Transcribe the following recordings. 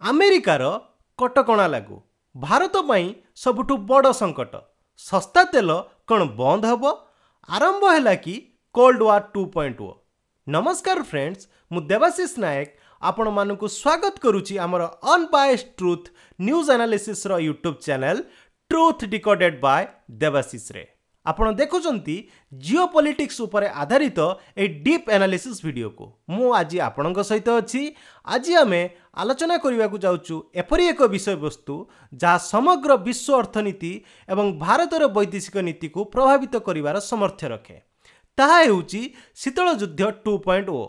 ଆମେରିକାର କଟକଣା ଲାଗୁ ଭାରତ ପାଇଁ ସବୁଠୁ ବଡ଼ ସଂକଟ। ଶସ୍ତା ତେଲ କ'ଣ ବନ୍ଦ ହେବ? ଆରମ୍ଭ ହେଲା କି କୋଲ୍ଡ ୱାର୍ 2.0। ନମସ୍କାର ଫ୍ରେଣ୍ଡସ୍, ମୁଁ ଦେବାଶିଷ ନାୟକ ଆପଣମାନଙ୍କୁ ସ୍ୱାଗତ କରୁଛି ଆମର ଅନବାୟସ୍ଡ ଟ୍ରୁଥ୍ ନ୍ୟୁଜ୍ ଆନାଲିସିସ୍ର YouTube channel truth decoded by ଦେବାଶିଷରେ। ଆପଣ ଦେଖୁଛନ୍ତି ଜିଓ ପଲିଟିକ୍ସ ଉପରେ ଆଧାରିତ ଏହି ଡିପ୍ ଆନାଲିସିସ୍ ଭିଡ଼ିଓକୁ। ମୁଁ ଆଜି ଆପଣଙ୍କ ସହିତ ଅଛି। ଆଜି ଆମେ ଆଲୋଚନା କରିବାକୁ ଯାଉଛୁ ଏପରି ଏକ ବିଷୟବସ୍ତୁ ଯାହା ସମଗ୍ର ବିଶ୍ୱ ଅର୍ଥନୀତି ଏବଂ ଭାରତର ବୈଦେଶିକ ନୀତିକୁ ପ୍ରଭାବିତ କରିବାର ସାମର୍ଥ୍ୟ ରଖେ। ତାହା ହେଉଛି ଶୀତଳ ଯୁଦ୍ଧ 2.0।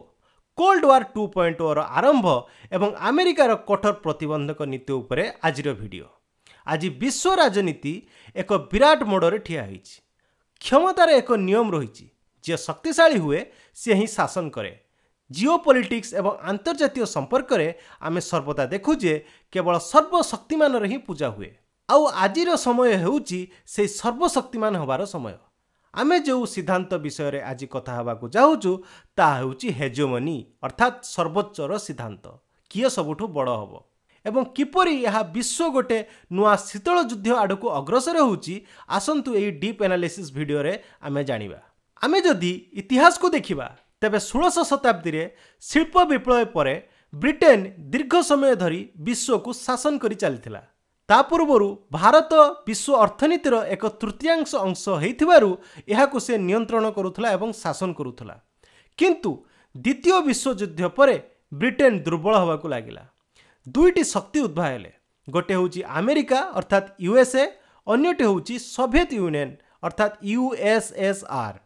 କୋଲ୍ଡ ୱାର୍ 2.0ର ଆରମ୍ଭ ଏବଂ ଆମେରିକାର କଠୋର ପ୍ରତିବନ୍ଧକ ନୀତି ଉପରେ ଆଜିର ଭିଡ଼ିଓ। ଆଜି ବିଶ୍ୱ ରାଜନୀତି ଏକ ବିରାଟ ମୋଡ଼ରେ ଠିଆ ହୋଇଛି। କ୍ଷମତାର ଏକ ନିୟମ ରହିଛି, ଯିଏ ଶକ୍ତିଶାଳୀ ହୁଏ ସେ ହିଁ ଶାସନ କରେ। ଜିଓ ପଲିଟିକ୍ସ ଏବଂ ଆନ୍ତର୍ଜାତୀୟ ସମ୍ପର୍କରେ ଆମେ ସର୍ବଦା ଦେଖୁ ଯେ କେବଳ ସର୍ବଶକ୍ତିମାନର ହିଁ ପୂଜା ହୁଏ, ଆଉ ଆଜିର ସମୟ ହେଉଛି ସେହି ସର୍ବଶକ୍ତିମାନ ହେବାର ସମୟ। ଆମେ ଯେଉଁ ସିଦ୍ଧାନ୍ତ ବିଷୟରେ ଆଜି କଥା ହେବାକୁ ଯାଉଛୁ ତାହା ହେଉଛି ହେଜୋମନି, ଅର୍ଥାତ୍ ସର୍ବୋଚ୍ଚର ସିଦ୍ଧାନ୍ତ। କିଏ ସବୁଠୁ ବଡ଼ ହେବ ଏବଂ କିପରି ଏହା ବିଶ୍ୱ ଗୋଟେ ନୂଆ ଶୀତଳ ଯୁଦ୍ଧ ଆଡ଼କୁ ଅଗ୍ରସର ହେଉଛି, ଆସନ୍ତୁ ଏହି ଡିପ୍ ଆନାଲିସିସ୍ ଭିଡ଼ିଓରେ ଆମେ ଜାଣିବା। ଆମେ ଯଦି ଇତିହାସକୁ ଦେଖିବା ତେବେ 16ଶ ଶତାବ୍ଦୀରେ ଶିଳ୍ପ ବିପ୍ଳବ ପରେ ବ୍ରିଟେନ ଦୀର୍ଘ ସମୟ ଧରି ବିଶ୍ୱକୁ ଶାସନ କରି ଚାଲିଥିଲା। ତା ପୂର୍ବରୁ ଭାରତ ବିଶ୍ୱ ଅର୍ଥନୀତିର ଏକ ତୃତୀୟାଂଶ ଅଂଶ ହୋଇଥିବାରୁ ଏହାକୁ ସେ ନିୟନ୍ତ୍ରଣ କରୁଥିଲା ଏବଂ ଶାସନ କରୁଥିଲା। କିନ୍ତୁ ଦ୍ୱିତୀୟ ବିଶ୍ୱଯୁଦ୍ଧ ପରେ ବ୍ରିଟେନ ଦୁର୍ବଳ ହେବାକୁ ଲାଗିଲା। ଦୁଇଟି ଶକ୍ତି ଉଦ୍ଭବ ହେଲେ, ଗୋଟିଏ ହେଉଛି ଆମେରିକା ଅର୍ଥାତ୍ ୟୁଏସ୍ଏ, ଅନ୍ୟଟି ହେଉଛି ସୋଭିଏତ ୟୁନିୟନ ଅର୍ଥାତ୍ ୟୁଏସ୍ଏସ୍ଆର୍।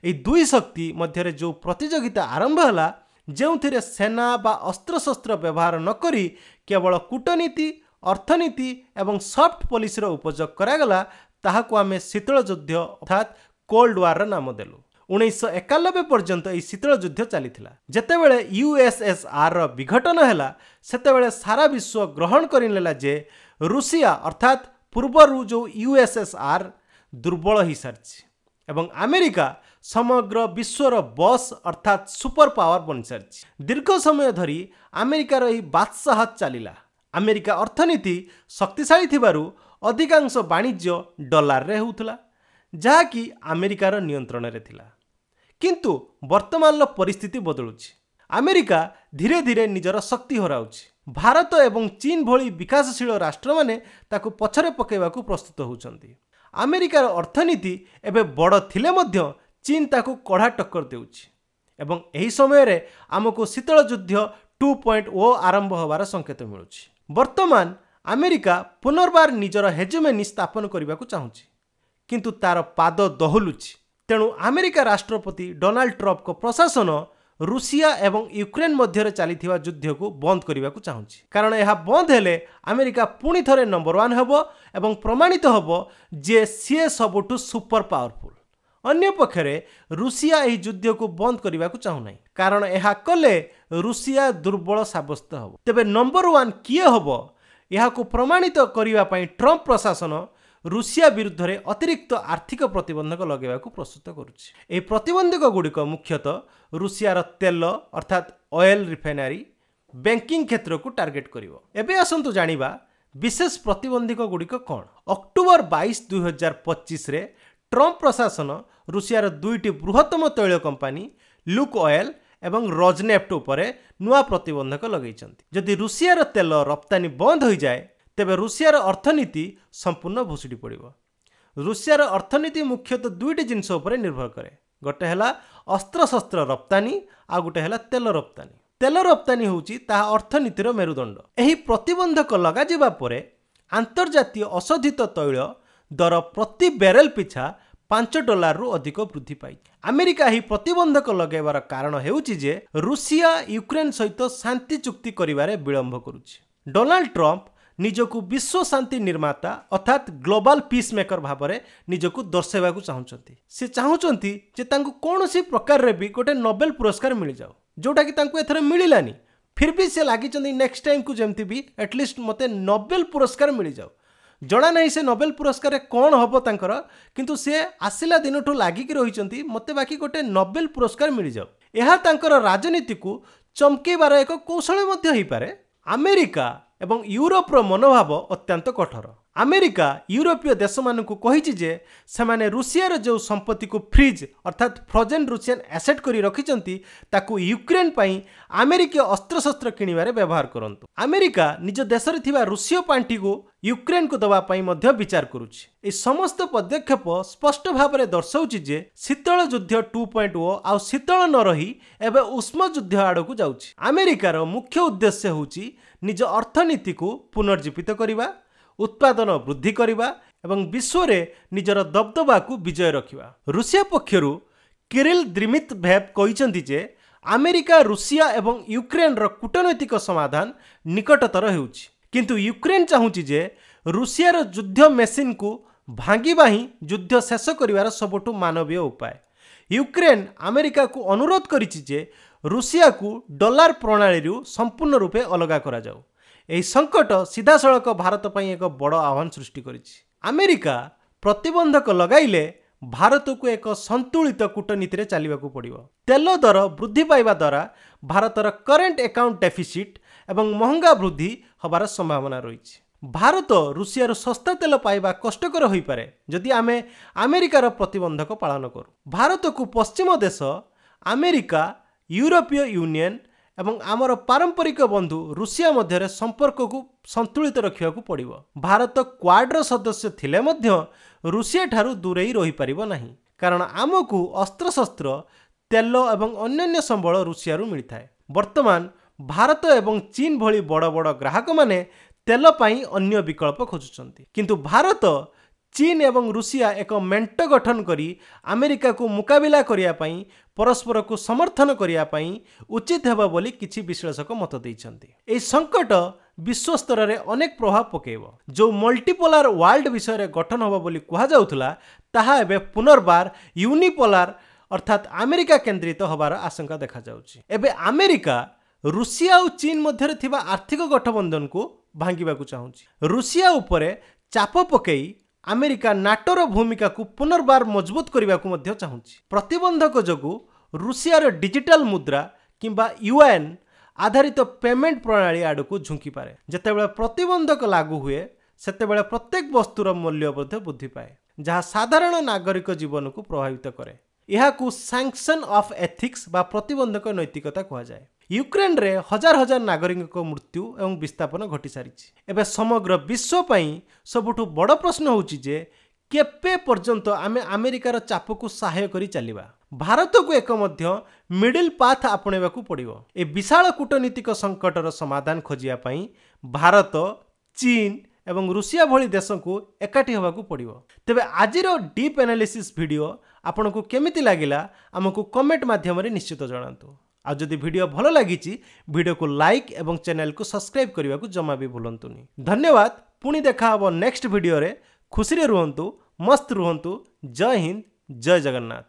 ଏହି ଦୁଇ ଶକ୍ତି ମଧ୍ୟରେ ଯେଉଁ ପ୍ରତିଯୋଗିତା ଆରମ୍ଭ ହେଲା, ଯେଉଁଥିରେ ସେନା ବା ଅସ୍ତ୍ରଶସ୍ତ୍ର ବ୍ୟବହାର ନକରି କେବଳ କୂଟନୀତି, ଅର୍ଥନୀତି ଏବଂ ସଫ୍ଟ ପଲିସିର ଉପଯୋଗ କରାଗଲା, ତାହାକୁ ଆମେ ଶୀତଳ ଯୁଦ୍ଧ ଅର୍ଥାତ୍ କୋଲ୍ଡ ୱାର୍ର ନାମ ଦେଲୁ। 1991 ପର୍ଯ୍ୟନ୍ତ ଏହି ଶୀତଳ ଯୁଦ୍ଧ ଚାଲିଥିଲା। ଯେତେବେଳେ ୟୁଏସ୍ଏସ୍ଆର୍ର ବିଘଟନ ହେଲା, ସେତେବେଳେ ସାରା ବିଶ୍ୱ ଗ୍ରହଣ କରିନେଲା ଯେ ରୁଷିଆ ଅର୍ଥାତ୍ ପୂର୍ବରୁ ଯେଉଁ ୟୁଏସ୍ଏସ୍ଆର୍ ଦୁର୍ବଳ ହୋଇସାରିଛି ଏବଂ ଆମେରିକା ସମଗ୍ର ବିଶ୍ୱର ବସ୍ ଅର୍ଥାତ୍ ସୁପର ପାୱାର ବନିସାରିଛି। ଦୀର୍ଘ ସମୟ ଧରି ଆମେରିକାର ଏହି ବାଦଶାହତ ଚାଲିଲା। ଆମେରିକା ଅର୍ଥନୀତି ଶକ୍ତିଶାଳୀ ଥିବାରୁ ଅଧିକାଂଶ ବାଣିଜ୍ୟ ଡଲାରରେ ହେଉଥିଲା, ଯାହାକି ଆମେରିକାର ନିୟନ୍ତ୍ରଣରେ ଥିଲା। କିନ୍ତୁ ବର୍ତ୍ତମାନର ପରିସ୍ଥିତି ବଦଳୁଛି। ଆମେରିକା ଧୀରେ ଧୀରେ ନିଜର ଶକ୍ତି ହରାଉଛି। ଭାରତ ଏବଂ ଚୀନ ଭଳି ବିକାଶଶୀଳ ରାଷ୍ଟ୍ରମାନେ ତାକୁ ପଛରେ ପକାଇବାକୁ ପ୍ରସ୍ତୁତ ହେଉଛନ୍ତି। ଆମେରିକାର ଅର୍ଥନୀତି ଏବେ ବଡ଼ ଥିଲେ ମଧ୍ୟ ଚୀନ ତାକୁ କଡ଼ା ଟକ୍କର ଦେଉଛି ଏବଂ ଏହି ସମୟରେ ଆମକୁ ଶୀତଳ ଯୁଦ୍ଧ 2.0 ଆରମ୍ଭ ହେବାର ସଂକେତ ମିଳୁଛି। ବର୍ତ୍ତମାନ ଆମେରିକା ପୁନର୍ବାର ନିଜର ହେଜୋମନି ସ୍ଥାପନ କରିବାକୁ ଚାହୁଁଛି, କିନ୍ତୁ ତାର ପାଦ ଦୋହଲୁଛି। ତେଣୁ ଆମେରିକା ରାଷ୍ଟ୍ରପତି ଡୋନାଲ୍ଡ ଟ୍ରମ୍ପଙ୍କ ପ୍ରଶାସନ ରୁଷିଆ ଏବଂ ୟୁକ୍ରେନ ମଧ୍ୟରେ ଚାଲିଥିବା ଯୁଦ୍ଧକୁ ବନ୍ଦ କରିବାକୁ ଚାହୁଁଛି, କାରଣ ଏହା ବନ୍ଦ ହେଲେ ଆମେରିକା ପୁଣି ଥରେ ନମ୍ବର 1 ହେବ ଏବଂ ପ୍ରମାଣିତ ହେବ ଯେ ସିଏ ସବୁଠୁ ସୁପର ପାୱାରଫୁଲ୍। ଅନ୍ୟପକ୍ଷରେ ରୁଷିଆ ଏହି ଯୁଦ୍ଧକୁ ବନ୍ଦ କରିବାକୁ ଚାହୁଁନାହିଁ, କାରଣ ଏହା କଲେ ରୁଷିଆ ଦୁର୍ବଳ ସାବ୍ୟସ୍ତ ହେବ। ତେବେ ନମ୍ବର 1 କିଏ ହେବ, ଏହାକୁ ପ୍ରମାଣିତ କରିବା ପାଇଁ ଟ୍ରମ୍ପ ପ୍ରଶାସନ ରୁଷିଆ ବିରୁଦ୍ଧରେ ଅତିରିକ୍ତ ଆର୍ଥିକ ପ୍ରତିବନ୍ଧକ ଲଗାଇବାକୁ ପ୍ରସ୍ତୁତ କରୁଛି। ଏହି ପ୍ରତିବନ୍ଧକ ଗୁଡ଼ିକ ମୁଖ୍ୟତଃ ରୁଷିଆର ତେଲ ଅର୍ଥାତ୍ ଅଏଲ୍ ରିଫାଇନାରୀ, ବ୍ୟାଙ୍କିଂ କ୍ଷେତ୍ରକୁ ଟାର୍ଗେଟ୍ କରିବ। ଏବେ ଆସନ୍ତୁ ଜାଣିବା ବିଶେଷ ପ୍ରତିବନ୍ଧକ ଗୁଡ଼ିକ କ'ଣ। ଅକ୍ଟୋବର 22, 2025ରେ ଟ୍ରମ୍ପ ପ୍ରଶାସନ ରୁଷିଆର ଦୁଇଟି ବୃହତ୍ତମ ତୈଳ କମ୍ପାନୀ ଲୁକ୍ ଅଏଲ୍ ଏବଂ ରୋଜନେଫ୍ଟ ଉପରେ ନୂଆ ପ୍ରତିବନ୍ଧକ ଲଗାଇଛନ୍ତି। ଯଦି ରୁଷିଆର ତେଲ ରପ୍ତାନି ବନ୍ଦ ହୋଇଯାଏ, ତେବେ ରୁଷିଆର ଅର୍ଥନୀତି ସମ୍ପୂର୍ଣ୍ଣ ଭୁଷୁଡ଼ି ପଡ଼ିବ। ରୁଷିଆର ଅର୍ଥନୀତି ମୁଖ୍ୟତଃ ଦୁଇଟି ଜିନିଷ ଉପରେ ନିର୍ଭର କରେ। ଗୋଟେ ହେଲା ଅସ୍ତ୍ରଶସ୍ତ୍ର ରପ୍ତାନି, ଆଉ ଗୋଟେ ହେଲା ତେଲ ରପ୍ତାନି। ତେଲ ରପ୍ତାନି ହେଉଛି ତାହା ଅର୍ଥନୀତିର ମେରୁଦଣ୍ଡ। ଏହି ପ୍ରତିବନ୍ଧକ ଲଗାଯିବା ପରେ ଆନ୍ତର୍ଜାତୀୟ ଅଶୋଧିତ ତୈଳ ଦର ପ୍ରତି ବ୍ୟାରେଲ ପିଛା $5ରୁ ଅଧିକ ବୃଦ୍ଧି ପାଇଛି। ଆମେରିକା ଏହି ପ୍ରତିବନ୍ଧକ ଲଗାଇବାର କାରଣ ହେଉଛି ଯେ ରୁଷିଆ ୟୁକ୍ରେନ ସହିତ ଶାନ୍ତି ଚୁକ୍ତି କରିବାରେ ବିଳମ୍ବ କରୁଛି। ଡୋନାଲ୍ଡ ଟ୍ରମ୍ପ ନିଜକୁ ବିଶ୍ୱ ଶାନ୍ତି ନିର୍ମାତା ଅର୍ଥାତ୍ ଗ୍ଲୋବାଲ ପିସ୍ ମେକର ଭାବରେ ନିଜକୁ ଦର୍ଶାଇବାକୁ ଚାହୁଁଛନ୍ତି। ସେ ଚାହୁଁଛନ୍ତି ଯେ ତାଙ୍କୁ କୌଣସି ପ୍ରକାରରେ ବି ଗୋଟେ ନୋବେଲ ପୁରସ୍କାର ମିଳିଯାଉ, ଯେଉଁଟାକି ତାଙ୍କୁ ଏଥର ମିଳିଲାନି। ଫିର୍ ବି ସେ ଲାଗିଛନ୍ତି ନେକ୍ସଟ ଟାଇମକୁ ଯେମିତି ବି ଆଟଲିଷ୍ଟ ମୋତେ ନୋବେଲ ପୁରସ୍କାର ମିଳିଯାଉ। ଜଣା ନାହିଁ ସେ ନୋବେଲ ପୁରସ୍କାରରେ କ'ଣ ହେବ ତାଙ୍କର, କିନ୍ତୁ ସେ ଆସିଲା ଦିନଠୁ ଲାଗିକି ରହିଛନ୍ତି ମୋତେ ବାକି ଗୋଟେ ନୋବେଲ ପୁରସ୍କାର ମିଳିଯାଉ। ଏହା ତାଙ୍କର ରାଜନୀତିକୁ ଚମକେଇବାର ଏକ କୌଶଳ ମଧ୍ୟ ହୋଇପାରେ। ଆମେରିକା ଏବଂ ୟୁରୋପର ମନୋଭାବ ଅତ୍ୟନ୍ତ କଠୋର। ଆମେରିକା ୟୁରୋପୀୟ ଦେଶମାନଙ୍କୁ କହିଛି ଯେ ସେମାନେ ରୁଷିଆର ଯେଉଁ ସମ୍ପତ୍ତିକୁ ଫ୍ରିଜ୍ ଅର୍ଥାତ୍ ଫ୍ରୋଜେନ୍ ରୁଷିଆନ୍ ଆସେଟ୍ କରି ରଖିଛନ୍ତି ତାକୁ ୟୁକ୍ରେନ୍ ପାଇଁ ଆମେରିକୀୟ ଅସ୍ତ୍ରଶସ୍ତ୍ର କିଣିବାରେ ବ୍ୟବହାର କରନ୍ତୁ। ଆମେରିକା ନିଜ ଦେଶରେ ଥିବା ରୁଷୀୟ ପାଣ୍ଠିକୁ ୟୁକ୍ରେନ୍କୁ ଦେବା ପାଇଁ ମଧ୍ୟ ବିଚାର କରୁଛି। ଏହି ସମସ୍ତ ପଦକ୍ଷେପ ସ୍ପଷ୍ଟ ଭାବରେ ଦର୍ଶାଉଛି ଯେ ଶୀତଳ ଯୁଦ୍ଧ 2.0 ଆଉ ଶୀତଳ ନ ରହି ଏବେ ଉଷ୍ମ ଯୁଦ୍ଧ ଆଡ଼କୁ ଯାଉଛି। ଆମେରିକାର ମୁଖ୍ୟ ଉଦ୍ଦେଶ୍ୟ ହେଉଛି ନିଜ ଅର୍ଥନୀତିକୁ ପୁନର୍ଜୀବିତ କରିବା, ଉତ୍ପାଦନ ବୃଦ୍ଧି କରିବା ଏବଂ ବିଶ୍ୱରେ ନିଜର ଦବଦବାକୁ ବିଜୟ ରଖିବା। ରୁଷିଆ ପକ୍ଷରୁ କିରିଲ୍ ଦ୍ରିମିତ୍ଭେଭ୍ କହିଛନ୍ତି ଯେ ଆମେରିକା ରୁଷିଆ ଏବଂ ୟୁକ୍ରେନ୍ର କୂଟନୈତିକ ସମାଧାନ ନିକଟତର ହେଉଛି, କିନ୍ତୁ ୟୁକ୍ରେନ୍ ଚାହୁଁଛି ଯେ ରୁଷିଆର ଯୁଦ୍ଧ ମେସିନ୍କୁ ଭାଙ୍ଗିବା ହିଁ ଯୁଦ୍ଧ ଶେଷ କରିବାର ସବୁଠୁ ମାନବୀୟ ଉପାୟ। ୟୁକ୍ରେନ୍ ଆମେରିକାକୁ ଅନୁରୋଧ କରିଛି ଯେ ରୁଷିଆକୁ ଡଲାର ପ୍ରଣାଳୀରୁ ସମ୍ପୂର୍ଣ୍ଣ ରୂପେ ଅଲଗା କରାଯାଉ। ଏହି ସଙ୍କଟ ସିଧାସଳଖ ଭାରତ ପାଇଁ ଏକ ବଡ଼ ଆହ୍ୱାନ ସୃଷ୍ଟି କରିଛି। ଆମେରିକା ପ୍ରତିବନ୍ଧକ ଲଗାଇଲେ ଭାରତକୁ ଏକ ସନ୍ତୁଳିତ କୂଟନୀତିରେ ଚାଲିବାକୁ ପଡ଼ିବ। ତେଲ ଦର ବୃଦ୍ଧି ପାଇବା ଦ୍ୱାରା ଭାରତର କରେଣ୍ଟ ଆକାଉଣ୍ଟ ଡେଫିସିଟ୍ ଏବଂ ମହଙ୍ଗା ବୃଦ୍ଧି ହେବାର ସମ୍ଭାବନା ରହିଛି। ଭାରତ ରୁଷିଆରୁ ଶସ୍ତା ତେଲ ପାଇବା କଷ୍ଟକର ହୋଇପାରେ ଯଦି ଆମେ ଆମେରିକାର ପ୍ରତିବନ୍ଧକ ପାଳନ କରୁ। ଭାରତକୁ ପଶ୍ଚିମ ଦେଶ ଆମେରିକା, ୟୁରୋପୀୟ ୟୁନିୟନ ଏବଂ ଆମର ପାରମ୍ପରିକ ବନ୍ଧୁ ରୁଷିଆ ମଧ୍ୟରେ ସମ୍ପର୍କକୁ ସନ୍ତୁଳିତ ରଖିବାକୁ ପଡ଼ିବ। ଭାରତ କ୍ୱାଡ୍ର ସଦସ୍ୟ ଥିଲେ ମଧ୍ୟ ରୁଷିଆ ଠାରୁ ଦୂରେଇ ରହିପାରିବ ନାହିଁ, କାରଣ ଆମକୁ ଅସ୍ତ୍ରଶସ୍ତ୍ର, ତେଲ ଏବଂ ଅନ୍ୟାନ୍ୟ ସମ୍ବଳ ରୁଷିଆରୁ ମିଳିଥାଏ। ବର୍ତ୍ତମାନ ଭାରତ ଏବଂ ଚୀନ ଭଳି ବଡ଼ ବଡ଼ ଗ୍ରାହକମାନେ ତେଲ ପାଇଁ ଅନ୍ୟ ବିକଳ୍ପ ଖୋଜୁଛନ୍ତି, କିନ୍ତୁ ଭାରତ, ଚୀନ ଏବଂ ରୁଷିଆ ଏକ ମେଣ୍ଟ ଗଠନ କରି ଆମେରିକାକୁ ମୁକାବିଲା କରିବା ପାଇଁ ପରସ୍ପରକୁ ସମର୍ଥନ କରିବା ପାଇଁ ଉଚିତ ହେବ ବୋଲି କିଛି ବିଶ୍ଳେଷକ ମତ ଦେଇଛନ୍ତି। ଏହି ସଙ୍କଟ ବିଶ୍ୱସ୍ତରରେ ଅନେକ ପ୍ରଭାବ ପକାଇବ। ଯେଉଁ ମଲ୍ଟିପୋଲାର ୱାର୍ଲଡ ବିଷୟରେ ଗଠନ ହେବ ବୋଲି କୁହାଯାଉଥିଲା ତାହା ଏବେ ପୁନର୍ବାର ୟୁନିପୋଲାର ଅର୍ଥାତ୍ ଆମେରିକା କେନ୍ଦ୍ରିତ ହେବାର ଆଶଙ୍କା ଦେଖାଯାଉଛି। ଏବେ ଆମେରିକା ରୁଷିଆ ଆଉ ଚୀନ ମଧ୍ୟରେ ଥିବା ଆର୍ଥିକ ଗଠବନ୍ଧନକୁ ଭାଙ୍ଗିବାକୁ ଚାହୁଁଛି। ରୁଷିଆ ଉପରେ ଚାପ ପକାଇ ଆମେରିକା ନାଟୋର ଭୂମିକାକୁ ପୁନର୍ବାର ମଜବୁତ କରିବାକୁ ମଧ୍ୟ ଚାହୁଁଛି। ପ୍ରତିବନ୍ଧକ ଯୋଗୁଁ ରୁଷିଆର ଡିଜିଟାଲ ମୁଦ୍ରା କିମ୍ବା ୟୁଏନ୍ ଆଧାରିତ ପେମେଣ୍ଟ ପ୍ରଣାଳୀ ଆଡ଼କୁ ଝୁଙ୍କିପାରେ। ଯେତେବେଳେ ପ୍ରତିବନ୍ଧକ ଲାଗୁ ହୁଏ ସେତେବେଳେ ପ୍ରତ୍ୟେକ ବସ୍ତୁର ମୂଲ୍ୟ ମଧ୍ୟ ବୃଦ୍ଧି ପାଏ, ଯାହା ସାଧାରଣ ନାଗରିକ ଜୀବନକୁ ପ୍ରଭାବିତ କରେ। ଏହାକୁ ସାଙ୍କସନ୍ ଅଫ୍ ଏଥିକ୍ସ ବା ପ୍ରତିବନ୍ଧକ ନୈତିକତା କୁହାଯାଏ। ୟୁକ୍ରେନ୍ରେ ହଜାର ହଜାର ନାଗରିକଙ୍କ ମୃତ୍ୟୁ ଏବଂ ବିସ୍ଥାପନ ଘଟିସାରିଛି। ଏବେ ସମଗ୍ର ବିଶ୍ୱ ପାଇଁ ସବୁଠୁ ବଡ଼ ପ୍ରଶ୍ନ ହେଉଛି ଯେ କେବେ ପର୍ଯ୍ୟନ୍ତ ଆମେ ଆମେରିକାର ଚାପକୁ ସହାୟ କରି ଚାଲିବା। ଭାରତକୁ ଏକ ମଧ୍ୟ ମିଡିଲ୍ ପାଥ୍ ଆପଣେଇବାକୁ ପଡ଼ିବ। ଏ ବିଶାଳ କୂଟନୈତିକ ସଙ୍କଟର ସମାଧାନ ଖୋଜିବା ପାଇଁ ଭାରତ, ଚୀନ ଏବଂ ରୁଷିଆ ଭଳି ଦେଶକୁ ଏକାଠି ହେବାକୁ ପଡ଼ିବ। ତେବେ ଆଜିର ଡିପ୍ ଆନାଲିସିସ୍ ଭିଡ଼ିଓ ଆପଣଙ୍କୁ କେମିତି ଲାଗିଲା ଆମକୁ କମେଣ୍ଟ ମାଧ୍ୟମରେ ନିଶ୍ଚିତ ଜଣାନ୍ତୁ। ଆଉ ଯଦି ଭିଡ଼ିଓ ଭଲ ଲାଗିଛି ଭିଡ଼ିଓକୁ ଲାଇକ୍ ଏବଂ ଚ୍ୟାନେଲକୁ ସବସ୍କ୍ରାଇବ୍ କରିବାକୁ ଜମା ବି ଭୁଲନ୍ତୁନି। ଧନ୍ୟବାଦ। ପୁଣି ଦେଖା ହେବ ନେକ୍ସଟ ଭିଡ଼ିଓରେ। ଖୁସିରେ ରୁହନ୍ତୁ, ମସ୍ତ ରୁହନ୍ତୁ। ଜୟ ହିନ୍ଦ, ଜୟ ଜଗନ୍ନାଥ।